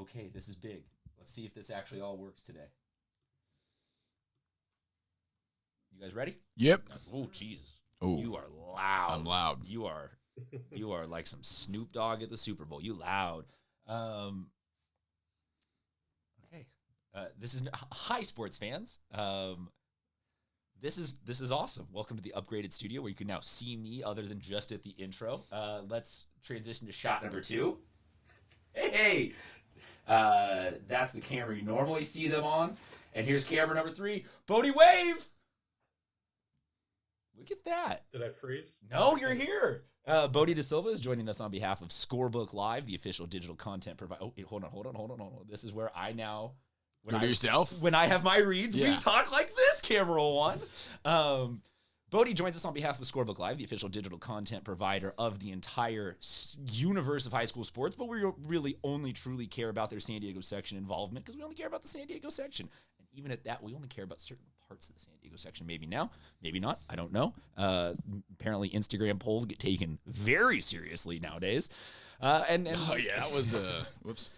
Okay, this is big. Let's see if this actually all works today. You guys ready? Yep. Oh, Jesus. Oh, You are loud. I'm loud. You are like some Snoop Dogg at the Super Bowl. You loud. Okay. This is hi, sports fans. This is awesome. Welcome to the upgraded studio where you can now see me other than just at the intro. Let's transition to shot number 2. Hey, that's the camera you normally see them on. And here's camera number 3. Bodie, wave. Look at that. Did I freeze? No, you're here. Bodie De Silva is joining us on behalf of Scorebook Live, the official digital content provider. Oh, hold on. This is where I now... yourself? When I have my reads, Yeah. we talk like this, camera one. Bodie joins us on behalf of Scorebook Live, the official digital content provider of the entire universe of high school sports, but we really only truly care about their San Diego section involvement because we only care about the San Diego section. And even at that, we only care about certain parts of the San Diego section. Maybe now, maybe not. I don't know. Apparently, Instagram polls get taken very seriously nowadays. Oh, yeah, that was whoops.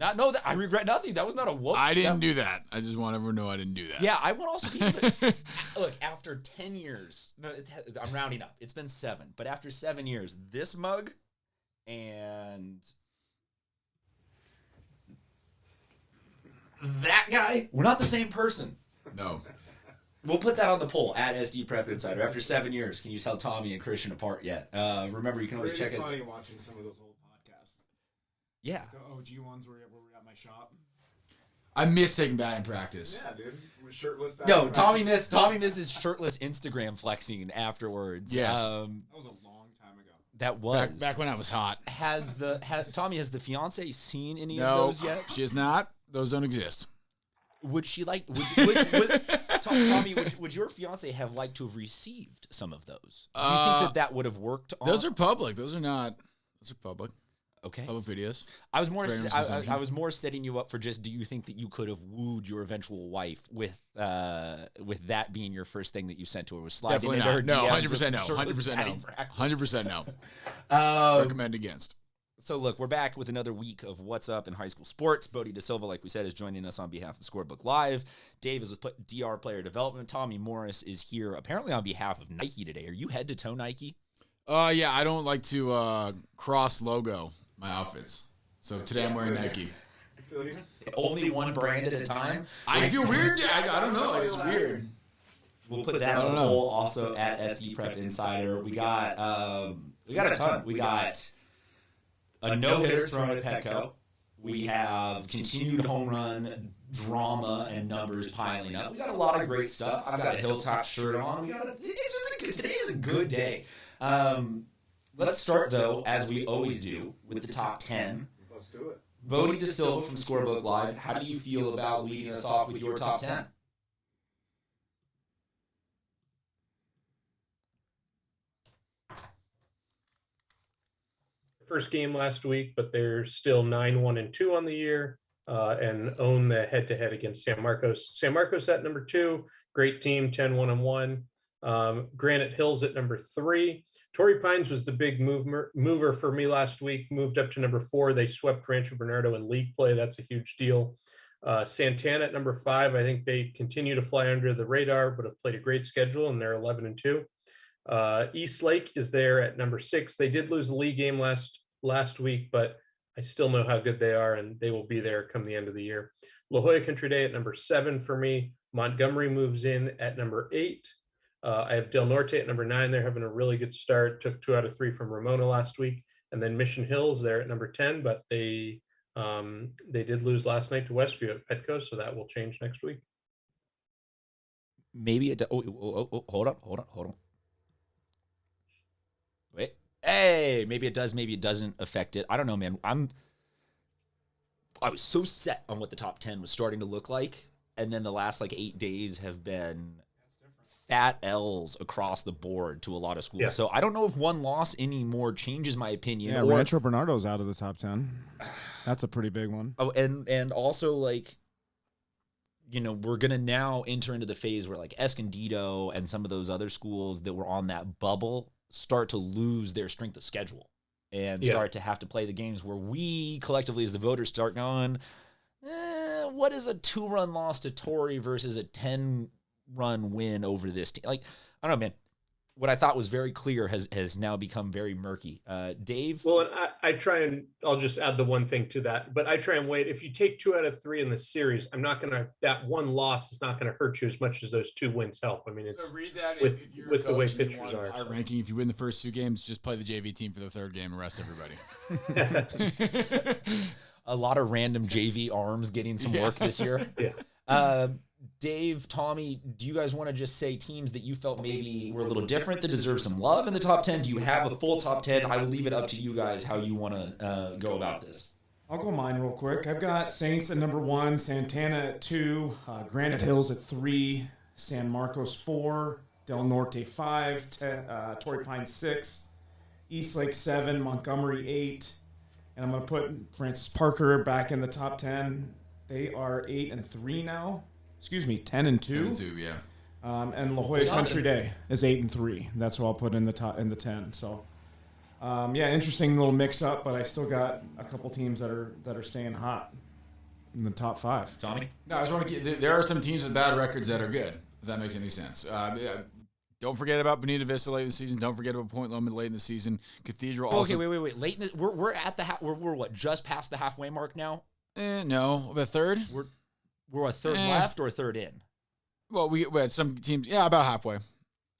I regret nothing. That was not a whoops. I didn't do that. I just want everyone to know I didn't do that. Yeah, I want also look, after 10 years, I'm rounding up. It's been 7, but after 7 years, this mug and that guy, we're not the same person. No. We'll put that on the poll at SD Prep Insider. After 7 years, can you tell Tommy and Christian apart yet? Remember, you can always check us. It's funny watching some of those old podcasts. Yeah. The OG ones where we're at my shop. I miss taking batting practice. Yeah, dude. We're shirtless. No, Tommy misses shirtless Instagram flexing afterwards. Yes. That was a long time ago. That was. Back when I was hot. Tommy, has the fiance seen any of No, those yet? she has not. Those don't exist. Would she like? Tommy, would your fiance have liked to have received some of those? Do you think that would have worked? Those are public. Those are not. Those are public. Okay. Public videos. I was more setting you up for just. Do you think that you could have wooed your eventual wife with that being your first thing that you sent to her? Was sliding Definitely into her not. No, DMs 100% with no. some shirtless 100% batting no. practice? 100% no. Recommend against. So look, we're back with another week of What's Up in high school sports. Bodie De Silva, like we said, is joining us on behalf of Scorebook Live. Dave is with DR Player Development. Tommy Morris is here apparently on behalf of Nike today. Are you head to toe Nike? Yeah, I don't like to cross logo my outfits. So today I'm wearing Nike. Only one brand at a time? I feel weird. I don't know. It's weird. We'll put that on the poll also at SD Prep Insider. We got a ton. We got a no-hitter thrown at Petco. We have continued home run drama and numbers piling up. We got a lot of great stuff. I've got a Hilltop shirt on. Today is a good day. Let's start, though, as we always do, with the top 10. Let's do it. Bodie De Silva from Scorebook Live, how do you feel about leading us off with your top 10? First game last week, but they're still 9-1-2 on the year and own the head-to-head against San Marcos. San Marcos at number 2, great team, 10-1-1. Granite Hills at number 3. Torrey Pines was the big mover for me last week, moved up to number 4. They swept Rancho Bernardo in league play. That's a huge deal. Santana at number 5. I think they continue to fly under the radar, but have played a great schedule, and they're 11-2. East Lake is there at number 6. They did lose the league game last week, but I still know how good they are, and they will be there come the end of the year. La Jolla Country Day at number 7 for me. Montgomery moves in at number 8. I have Del Norte at number 9. They're having a really good start. Took 2 out of 3 from Ramona last week. And then Mission Hills there at number 10, but they did lose last night to Westview at Petco, so that will change next week. Maybe it. Hold on. Wait. Hey, maybe it does. Maybe it doesn't affect it. I don't know, man. I was so set on what the top 10 was starting to look like, and then the last 8 days have been fat L's across the board to a lot of schools. Yeah. So I don't know if one loss anymore changes my opinion. Yeah, Rancho Bernardo's out of the top 10. That's a pretty big one. Oh, and also we're going to now enter into the phase where Escondido and some of those other schools that were on that bubble start to lose their strength of schedule. and start to have to play the games where we collectively as the voters start going, what is a 2-run loss to Torrey versus a 10-run win over this team? Like, I don't know, man. What I thought was very clear has now become very murky. Dave? Well, and I try and I'll just add the one thing to that, but I try and wait. If you take 2 out of 3 in the series, that one loss is not going to hurt you as much as those 2 wins help. I mean, it's so read that with, if you're with a the way coach and you pitchers want are. high ranking, if you win the first 2 games, just play the JV team for the 3rd game and rest everybody. A lot of random JV arms getting some work this year. Dave, Tommy, do you guys want to just say teams that you felt maybe were a little different that deserve some love in the top 10? Do you have a full top 10? I will leave it up to you guys how you want to go about this. I'll go mine real quick. I've got Saints at number 1, Santana at 2, Granite Hills at 3, San Marcos 4, Del Norte 5, Torrey Pines 6, Eastlake 7, Montgomery 8, and I'm going to put Francis Parker back in the top 10. They are 8-3 now. Excuse me, 10-2. 10-2, yeah. And La Jolla Country Day is 8-3. That's what I'll put in the 10. So, interesting little mix-up, but I still got a couple teams that are staying hot in the top 5. Tommy? No, I just want to. There are some teams with bad records that are good. If that makes any sense. Don't forget about Bonita Vista late in the season. Don't forget about Point Loma late in the season. Cathedral. Also, Okay, wait. Late in the, we're at the we're what, just past the halfway mark now? No, the 3rd. We're a 3rd left or a 3rd in? Well, we had some teams, about halfway.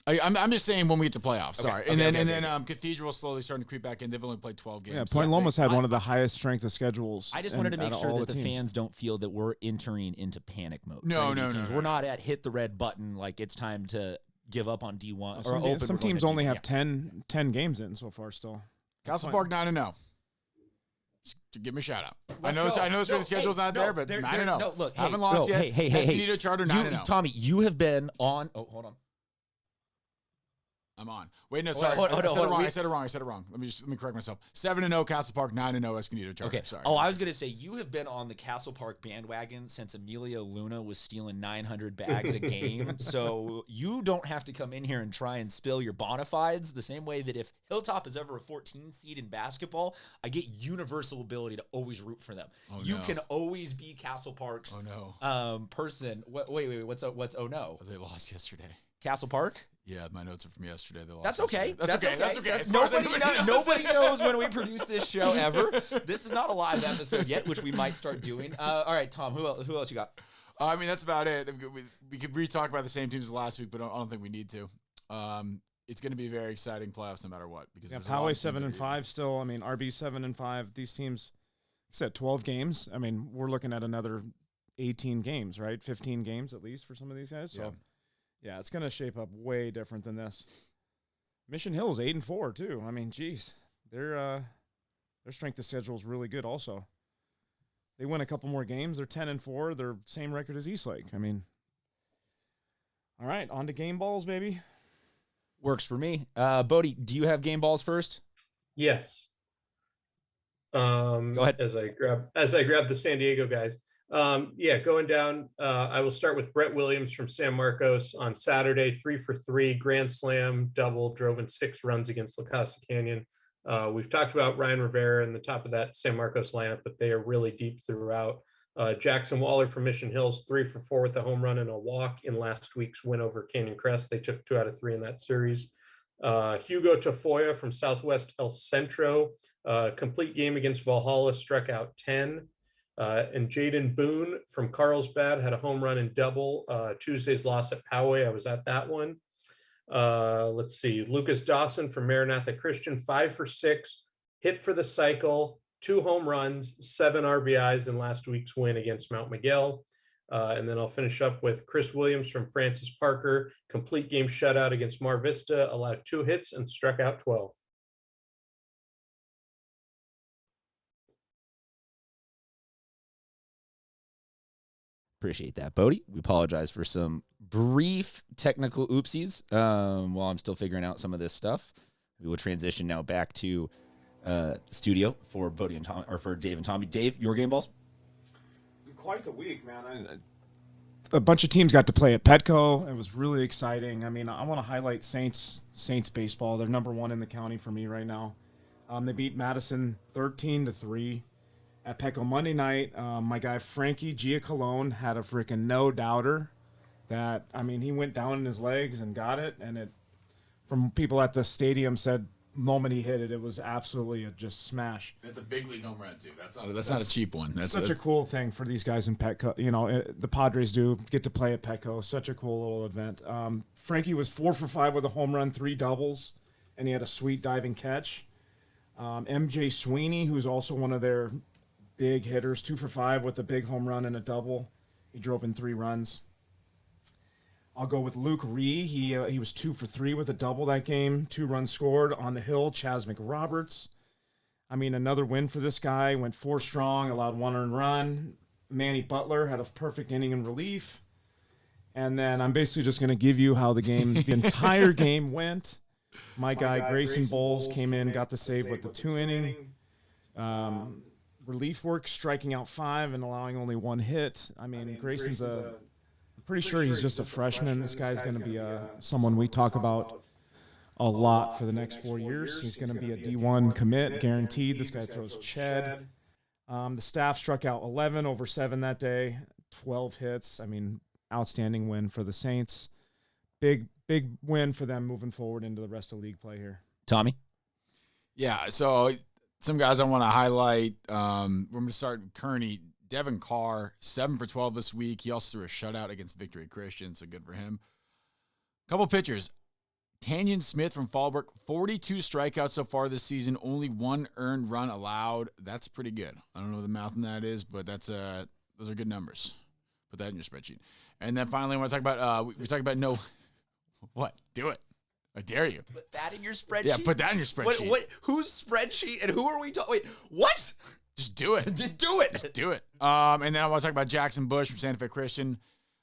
I'm just saying when we get to playoffs. Sorry, and then Cathedral slowly starting to creep back in. They've only played 12 games. Yeah, Point Loma's had one of the highest strength of schedules. I just wanted to make sure that the fans don't feel that we're entering into panic mode. No. We're not at hit the red button like it's time to give up on D1 or open. Some teams only have 10 games in so far still. Castle Park 9-0. To give me a shout out. I know the schedule's not there, but 9-0. No, look, haven't lost yet. Hey. Escondido Charter 9-0. Tommy, you have been on. Oh, hold on. I'm on. Wait, no, sorry. I said it wrong. Let me correct myself. 7-0 Castle Park, 9-0 Escondido Charter. Okay. Sorry. Oh, I was gonna say you have been on the Castle Park bandwagon since Emilio Luna was stealing 900 bags a game. So you don't have to come in here and try and spill your bona fides the same way that if Hilltop is ever a 14 seed in basketball, I get universal ability to always root for them. You can always be Castle Park's person. Wait. What's oh no? They lost yesterday. Castle Park? Yeah, my notes are from yesterday. They lost. That's okay. Yesterday. That's okay. Nobody knows when we produce this show ever. This is not a live episode yet, which we might start doing. All right, Tom, who else you got? I mean, that's about it. We could re-talk about the same teams as last week, but I don't think we need to. It's going to be very exciting playoffs no matter what. Because Poway 7-5 still. I mean, RB 7-5. These teams, like I said, 12 games. I mean, we're looking at another 18 games, right? 15 games at least for some of these guys. So. Yeah, it's going to shape up way different than this. Mission Hill's 8-4 too. I mean, geez, their strength of schedule is really good. Also, they win a couple more games. They're 10-4. They're same record as Eastlake. I mean, all right, on to game balls, baby. Works for me. Bodie, do you have game balls first? Yes. Go ahead. As I grab the San Diego guys. Going down, I will start with Brett Williams from San Marcos on Saturday, 3 for 3, grand slam, double, drove in 6 runs against La Casa Canyon. We've talked about Ryan Rivera in the top of that San Marcos lineup, but they are really deep throughout. Jackson Waller from Mission Hills, 3 for 4 with a home run and a walk in last week's win over Canyon Crest. They took 2 out of 3 in that series. Hugo Tafoya from Southwest El Centro, complete game against Valhalla, struck out 10. And Jaden Boone from Carlsbad had a home run and double. Tuesday's loss at Poway, I was at that one. Let's see, Lucas Dawson from Maranatha Christian, 5 for 6, hit for the cycle, 2 home runs, 7 RBIs in last week's win against Mount Miguel. And then I'll finish up with Chris Williams from Francis Parker, complete game shutout against Mar Vista, allowed 2 hits and struck out 12. Appreciate that, Bodie. We apologize for some brief technical oopsies while I'm still figuring out some of this stuff. We will transition now back to studio for Bodie and Tom, or for Dave and Tommy. Dave, your game balls? Quite the week, man. A bunch of teams got to play at Petco. It was really exciting. I mean, I want to highlight Saints baseball. They're number 1 in the county for me right now. They beat Madison 13-3 at Petco Monday night. My guy Frankie Giacalone had a freaking no-doubter that, I mean, he went down in his legs and got it, and it, from people at the stadium said, the moment he hit it, it was absolutely a just smash. That's a big league home run too. That's not a cheap one. That's such a cool thing for these guys in Petco. You know, the Padres do get to play at Petco. Such a cool little event. Frankie was 4 for 5 with a home run, 3 doubles, and he had a sweet diving catch. MJ Sweeney, who's also one of their big hitters, 2 for 5 with a big home run and a double. He drove in 3 runs. I'll go with Luke Ree. He was 2 for 3 with a double that game. 2 runs scored. On the hill, Chas McRoberts. I mean, another win for this guy. Went 4 strong, allowed 1 earned run. Manny Butler had a perfect inning in relief. And then I'm basically just going to give you how the entire game went. My guy Grayson Bowles came in, got the save with the 2 inning. Relief work, striking out 5 and allowing only 1 hit. I mean, Grayson's pretty sure he's just a freshman. This guy's going to be someone we talk about a lot for the next 4 years. He's going to be a D1 commit, guaranteed. This guy throws Ched. The staff struck out 11 over 7 that day, 12 hits. I mean, outstanding win for the Saints. Big win for them moving forward into the rest of league play here. Tommy? Yeah, so some guys I want to highlight. We're going to start with Kearney. Devin Carr, 7 for 12 this week. He also threw a shutout against Victory Christian, so good for him. Couple pitchers. Tanya Smith from Fallbrook, 42 strikeouts so far this season, only 1 earned run allowed. That's pretty good. I don't know what the math on that is, but those are good numbers. Put that in your spreadsheet. And then finally, I want to talk about we talk about no. What? Do it. I dare you. Put that in your spreadsheet? Yeah, put that in your spreadsheet. What? Whose spreadsheet and who are we talking? Wait, what? Just do it. Just do it. Just do it. And then I want to talk about Jackson Bush from Santa Fe Christian.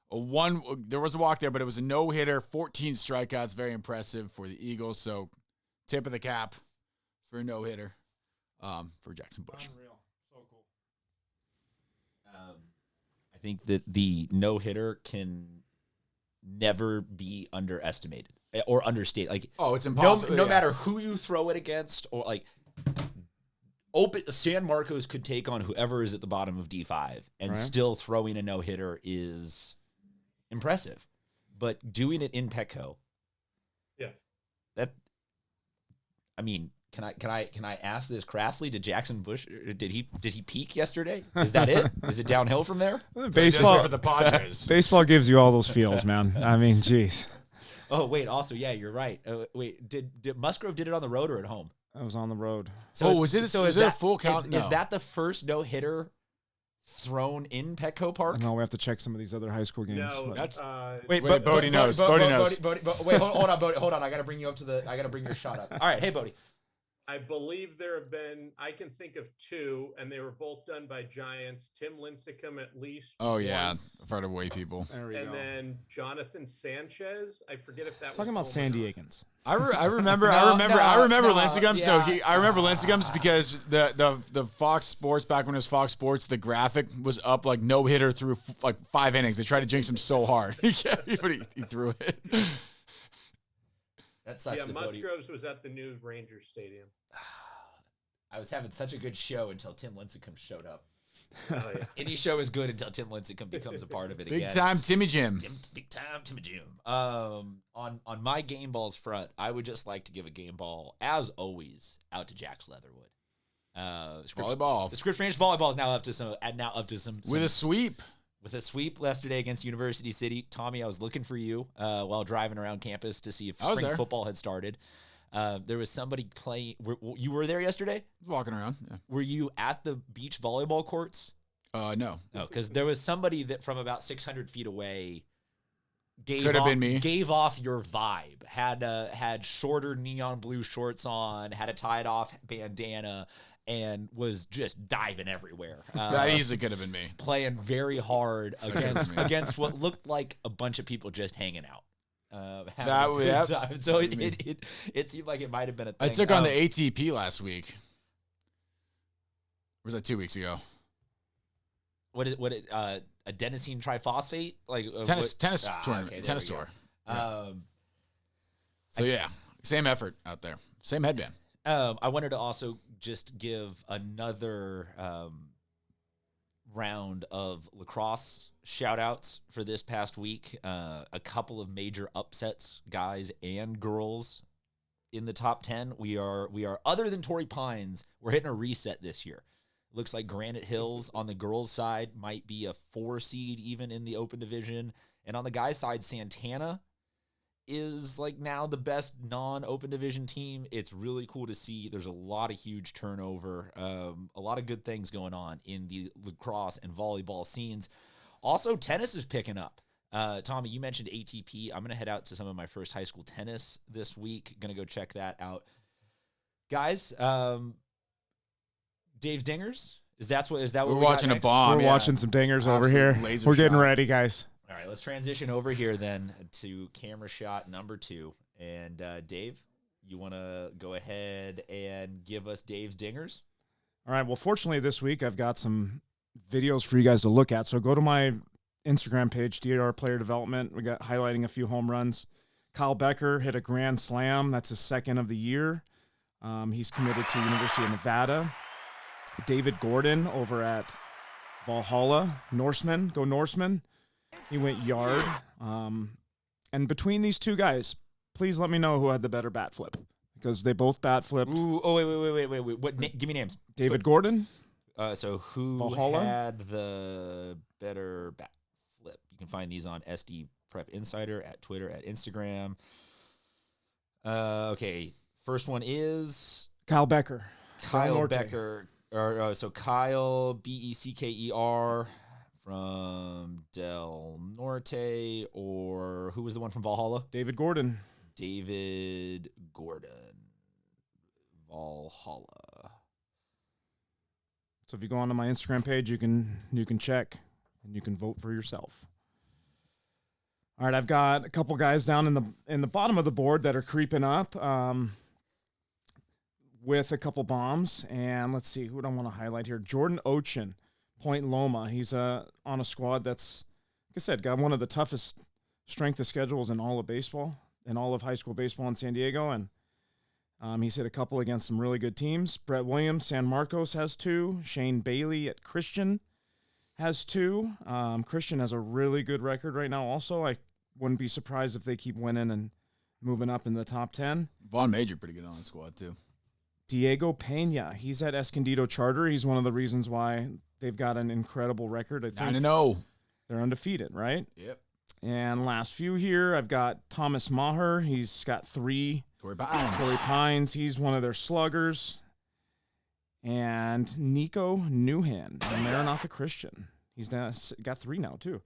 There was a walk there, but it was a no-hitter, 14 strikeouts, very impressive for the Eagles. So tip of the cap for a no-hitter for Jackson Bush. Unreal. So cool. I think that the no-hitter can never be underestimated or understated. Like, it's impossible. No matter who you throw it against, or like, San Marcos could take on whoever is at the bottom of D5, and still throwing a no-hitter is impressive. But doing it in Petco, I mean, can I ask this crassly? Did Jackson Bush, did he peak yesterday? Is that it? Is it downhill from there? Baseball for the Padres. Baseball gives you all those feels, man. I mean, geez. Oh wait, also you're right. Wait, did Musgrove did it on the road or at home? I was on the road. So, is it a full count? Is that the first no-hitter thrown in Petco Park? No, we have to check some of these other high school games. No, that's wait. Bodie knows. Bodie knows. Wait, hold on, Bodie. Hold on. I got to bring you up to the. I got to bring your shot up. All right, hey, Bodie. I believe there have been, I can think of 2, and they were both done by Giants. Tim Lincecum at least. Oh, yeah. once, I've heard of way people. There we and go. then Jonathan Sanchez. I forget if that Talking was about San Diegans. I remember Lincecum. I remember Lincecum because the Fox Sports, back when it was Fox Sports, the graphic was up like no hitter through like 5 innings. They tried to jinx him so hard, but he threw it. That sucks. Yeah, Musgroves was at the new Rangers Stadium. I was having such a good show until Tim Lincecum showed up. Oh, yeah. Any show is good until Tim Lincecum becomes a part of it again. Big time Timmy Jim. Big time Timmy Jim. On my game balls front, I would just like to give a game ball, as always, out to Jax Leatherwood. Volleyball. The Scripps Rangers volleyball is now up to some With a sweep. With a sweep yesterday against University City. Tommy, I was looking for you while driving around campus to see if spring football had started. There was somebody playing. You were there yesterday? Walking around. Yeah. Were you at the beach volleyball courts? No. No, because there was somebody that from about 600 feet away been me. Gave off your vibe. Had shorter neon blue shorts on, had a tied off bandana, and was just diving everywhere. That easily could have been me. Playing very hard against what looked like a bunch of people just hanging out. So it seemed like it might have been a thing. I took on the ATP last week. Or was that 2 weeks ago? Adenosine triphosphate? Like tennis tournament. Okay, tennis tour. Yeah. So yeah, same effort out there. Same headband. I wanted to also just give another round of lacrosse shout-outs for this past week. A couple of major upsets, guys and girls, in the top 10. We are other than Torrey Pines, we're hitting a reset this year. Looks like Granite Hills on the girls' side might be a 4 seed even in the open division. And on the guys' side, Santana is like now the best non-open division team. It's really cool to see. There's a lot of huge turnover, a lot of good things going on in the lacrosse and volleyball scenes. Also, tennis is picking up. Tommy, you mentioned ATP. I'm going to head out to some of my first high school tennis this week. Going to go check that out. Guys, Dave's Dingers? Is that what we're watching a bomb? We're watching some dingers over here. We're getting ready, guys. All right, let's transition over here then to camera shot number 2. And Dave, you want to go ahead and give us Dave's Dingers? All right. Well, fortunately, this week I've got some videos for you guys to look at. So go to my Instagram page, DAR Player Development. We got highlighting a few home runs. Kyle Becker hit a grand slam. That's his second of the year. He's committed to University of Nevada. David Gordon over at Valhalla. Norseman. Go Norseman. He went yard. And between these two guys, please let me know who had the better bat flip, because they both bat flipped. Ooh, oh, wait. What? Give me names. David Gordon. So who Valhalla had the better bat flip? You can find these on SD Prep Insider, at Twitter, at Instagram. Okay, first one is Kyle Becker. Kyle Becker. So Kyle, Becker, from Del Norte, or who was the one from Valhalla? David Gordon. David Gordon. Valhalla. So if you go onto my Instagram page, you can check and you can vote for yourself. All right, I've got a couple guys down in the bottom of the board that are creeping up with a couple bombs. And let's see, who do I want to highlight here? Jordan Ochin, Point Loma. He's on a squad that's, like I said, got one of the toughest strength of schedules in all of baseball, in all of high school baseball in San Diego. And he's hit a couple against some really good teams. Brett Williams, San Marcos, has 2. Shane Bailey at Christian has 2. Christian has a really good record right now. Also, I wouldn't be surprised if they keep winning and moving up in the top 10. Vaughn Major pretty good on the squad too. Diego Pena, he's at Escondido Charter. He's one of the reasons why they've got an incredible record. I think 9-0. They're undefeated, right? Yep. And last few here, I've got Thomas Maher. He's got 3. Torrey Pines. Torrey Pines, he's one of their sluggers. And Nico Newhan, Maranatha Christian. He's now got 3 now, too.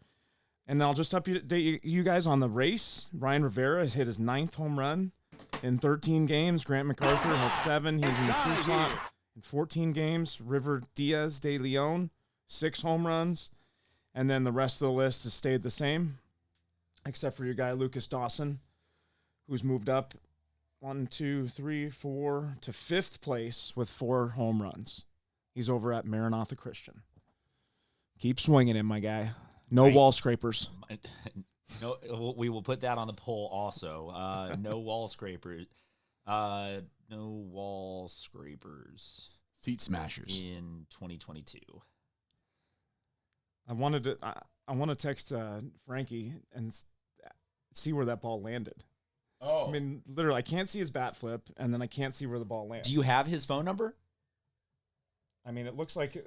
And I'll just update you guys on the race. Ryan Rivera has hit his 9th home run in 13 games. Grant MacArthur has 7. He's in the 2 slot in 14 games. River Diaz de Leon, 6 home runs. And then the rest of the list has stayed the same, except for your guy Lucas Dawson, who's moved up 1, 2, 3, 4 to 5th place with 4 home runs. He's over at Maranatha Christian. Keep swinging him, my guy. No wall scrapers. No, we will put that on the poll also. No wall scrapers. No wall scrapers. Seat smashers in 2022. I want to text Frankie and see where that ball landed. Oh, I mean, literally, I can't see his bat flip, and then I can't see where the ball lands. Do you have his phone number? I mean, it looks like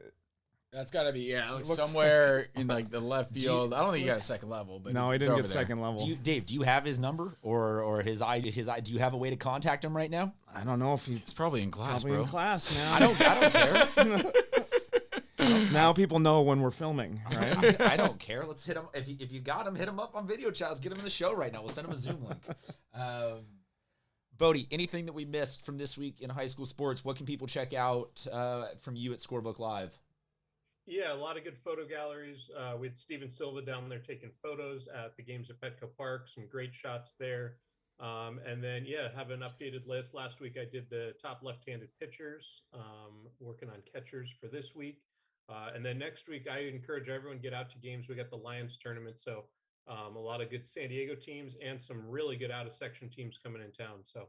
that's got to be somewhere in like the left field. I don't think he got a second level, but no, he didn't get second level. Dave, do you have his number or his ID? Do you have a way to contact him right now? I don't know if he's probably in class, probably bro. in class now. I don't care. Now people know when we're filming, right? I don't care. Let's hit him. If you got him, hit him up on video chat. Let's get him in the show right now. We'll send him a Zoom link. Bodie, anything that we missed from this week in high school sports? What can people check out from you at Scorebook Live? Yeah, a lot of good photo galleries. We had Steven Silva down there taking photos at the games at Petco Park. Some great shots there. And then, have an updated list. Last week I did the top left-handed pitchers, working on catchers for this week. And then next week, I encourage everyone to get out to games. We got the Lions tournament. So a lot of good San Diego teams and some really good out-of-section teams coming in town. So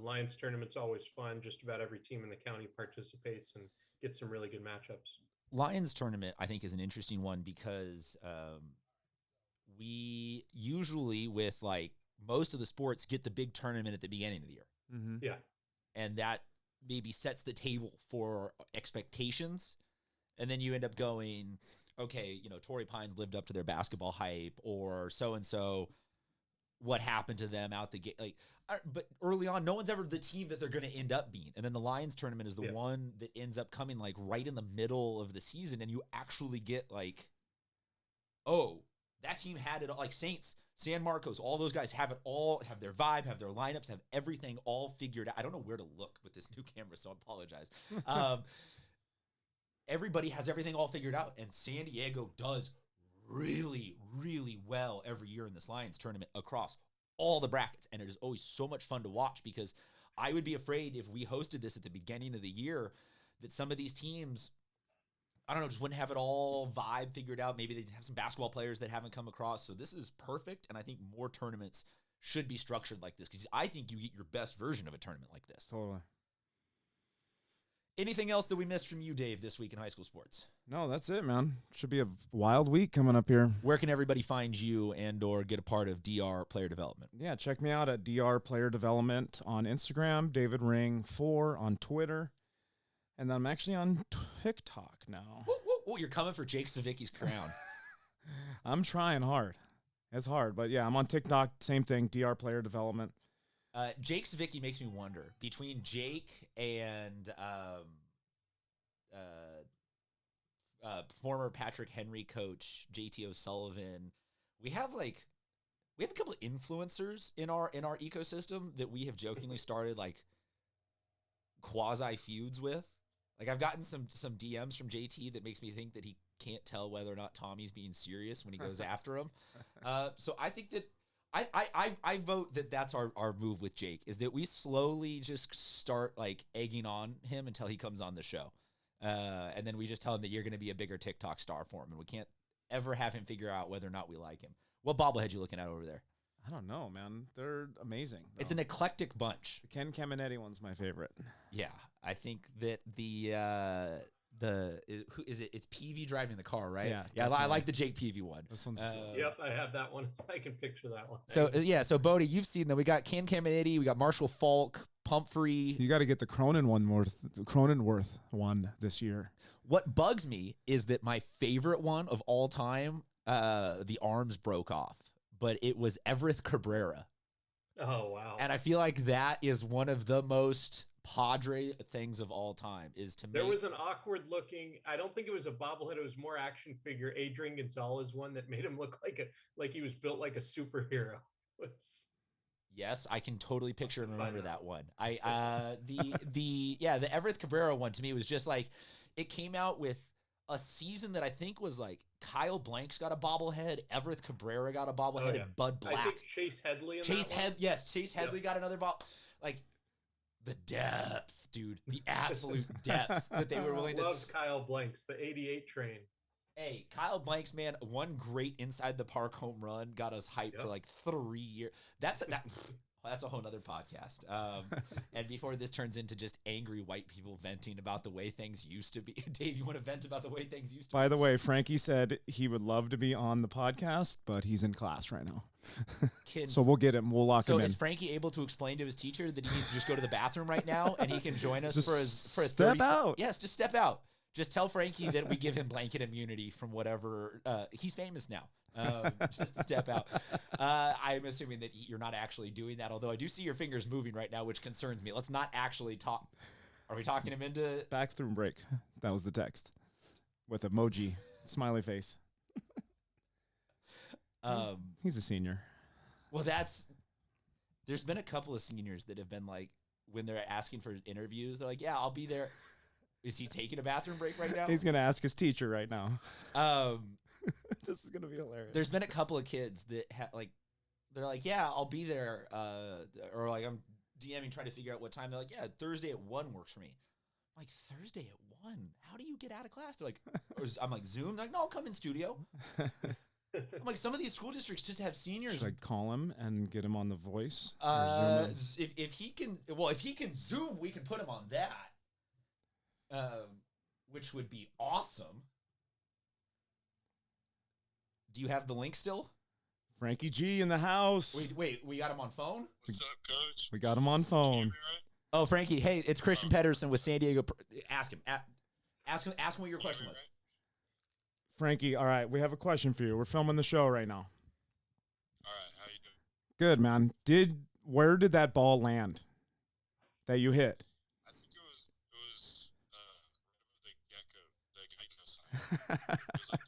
Lions tournament's always fun. Just about every team in the county participates and gets some really good matchups. Lions tournament, I think, is an interesting one because we usually, with like most of the sports, get the big tournament at the beginning of the year. Mm-hmm. Yeah. And that maybe sets the table for expectations. And then you end up going, okay, Torrey Pines lived up to their basketball hype, or so-and-so, what happened to them out the gate? But early on, no one's ever the team that they're going to end up being. And then the Lions tournament is the one that ends up coming like right in the middle of the season. And you actually get like, oh, that team had it all. Like Saints, San Marcos, all those guys have it all, have their vibe, have their lineups, have everything all figured out. I don't know where to look with this new camera, so I apologize. Everybody has everything all figured out, and San Diego does really, really well every year in this Lions tournament across all the brackets, and it is always so much fun to watch because I would be afraid if we hosted this at the beginning of the year that some of these teams, I don't know, just wouldn't have it all vibe figured out. Maybe they'd have some basketball players that haven't come across. So this is perfect, and I think more tournaments should be structured like this because I think you get your best version of a tournament like this. Totally. Anything else that we missed from you, Dave, this week in high school sports? No, that's it, man. Should be a wild week coming up here. Where can everybody find you and or get a part of DR Player Development? Yeah, check me out at DR Player Development on Instagram, David Ring 4 on Twitter, and then I'm actually on TikTok now. Woo, you're coming for Jake Savicki's crown. I'm trying hard. It's hard, but yeah, I'm on TikTok, same thing, DR Player Development. Jake Savicki makes me wonder, between Jake and former Patrick Henry coach JT O'Sullivan, we have a couple of influencers in our ecosystem that we have jokingly started like quasi feuds with. Like I've gotten some DMs from JT that makes me think that he can't tell whether or not Tommy's being serious when he goes after him. So I think that I vote that that's our move with Jake, is that we slowly just start like egging on him until he comes on the show. And then we just tell him that you're going to be a bigger TikTok star for him. And we can't ever have him figure out whether or not we like him. What bobblehead you looking at over there? I don't know, man. They're amazing. Though. It's an eclectic bunch. The Ken Caminetti one's my favorite. Yeah. I think that it's Peavy driving the car, right? Yeah. I like the Jake Peavy one. This one's yep, I have that one. I can picture that one. So Bodie, you've seen them. We got Ken Caminetti, we got Marshall Falk, Pumphrey. You got to get the Cronenworth one this year. What bugs me is that my favorite one of all time, the arms broke off, but it was Everett Cabrera. Oh wow! And I feel like that is one of the most Padre things of all time. Is to me. There was an awkward looking. I don't think it was a bobblehead. It was more action figure. Adrian Gonzalez one that made him look like he was built like a superhero. Yes, I can totally picture and remember that one. The Everett Cabrera one to me was just like, it came out with a season that I think was like Kyle Blanks got a bobblehead, Everett Cabrera got a bobblehead, and Bud Black. I think Chase Headley. Chase Headley got another ball. Like the depth, dude, the absolute depth that they were willing to. Loves Kyle Blanks, the '88 train. Hey, Kyle Blanks, man, one great inside the park home run got us hyped for like 3 years. That's a whole nother podcast. And before this turns into just angry white people venting about the way things used to be. Dave, you want to vent about the way things used to be? By the way, Frankie said he would love to be on the podcast, but he's in class right now. So we'll get him. We'll lock him in. So is Frankie able to explain to his teacher that he needs to just go to the bathroom right now and he can join us just for his step out? Yes, just step out. Just tell Frankie that we give him blanket immunity from whatever. He's famous now. Just to step out. I'm assuming that you're not actually doing that, although I do see your fingers moving right now, which concerns me. Let's not actually talk. Are we talking him into... Bathroom break. That was the text. With emoji. Smiley face. He's a senior. Well, there's been a couple of seniors that have been like, when they're asking for interviews, they're like, yeah, I'll be there. Is he taking a bathroom break right now? He's going to ask his teacher right now. This is going to be hilarious. There's been a couple of kids that they're like, yeah, I'll be there. Or like I'm DMing trying to figure out what time. They're like, yeah, Thursday at 1 works for me. I'm like, Thursday at 1? How do you get out of class? They're like, I'm like, Zoom? They're like, no, I'll come in studio. I'm like, some of these school districts just have seniors. Should I call him and get him on the voice? If he can Zoom, we can put him on that, which would be awesome. Do you have the link still? Frankie G in the house. Wait, we got him on phone? What's up, Coach? We got him on phone. Right? Oh, Frankie, hey, it's Christian Pedersen with San Diego. Ask him. Ask him what your question was. Frankie, all right, we have a question for you. We're filming the show right now. All right, how you doing? Good, man. Where did that ball land that you hit? I think it was the Geico sign. It was like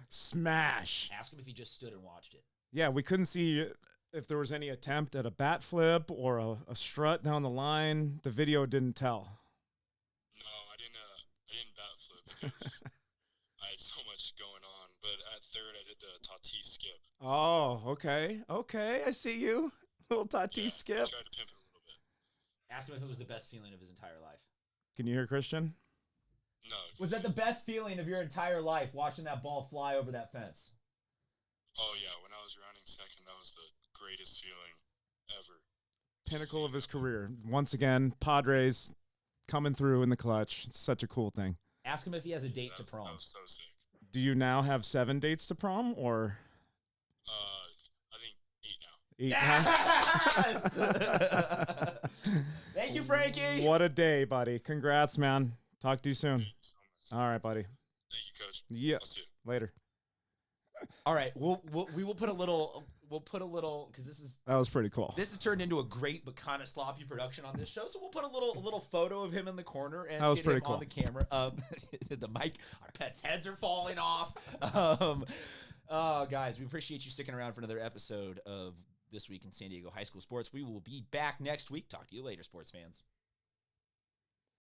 Smash. Ask him if he just stood and watched it. Yeah, we couldn't see if there was any attempt at a bat flip or a strut down the line. The video didn't tell. No, I didn't bat flip because I had so much going on. But at third, I did the Tatis skip. Oh, okay. I see you. Little Tatis skip. I tried to pimp it a little bit. Ask him if it was the best feeling of his entire life. Can you hear Christian? No. Was that the best feeling of your entire life, watching that ball fly over that fence? Oh, yeah. When I was rounding second, that was the greatest feeling ever. Pinnacle of his career. Once again, Padres coming through in the clutch. It's such a cool thing. Ask him if he has a date to prom. That was so sick. Do you now have 7 dates to prom, or? I think 8 now. 8 now? Yes! Thank you, Frankie. What a day, buddy. Congrats, man. Talk to you soon. Thank you so much. All right, buddy. Thank you, Coach. Yeah. I'll see you. Later. All right, we will put a little because That was pretty cool. this has turned into a great but kind of sloppy production on this show. So we'll put a little photo of him in the corner and That was get pretty him cool. on the camera. The mic, our pets' heads are falling off. Guys, we appreciate you sticking around for another episode of This Week in San Diego High School Sports. We will be back next week. Talk to you later, sports fans.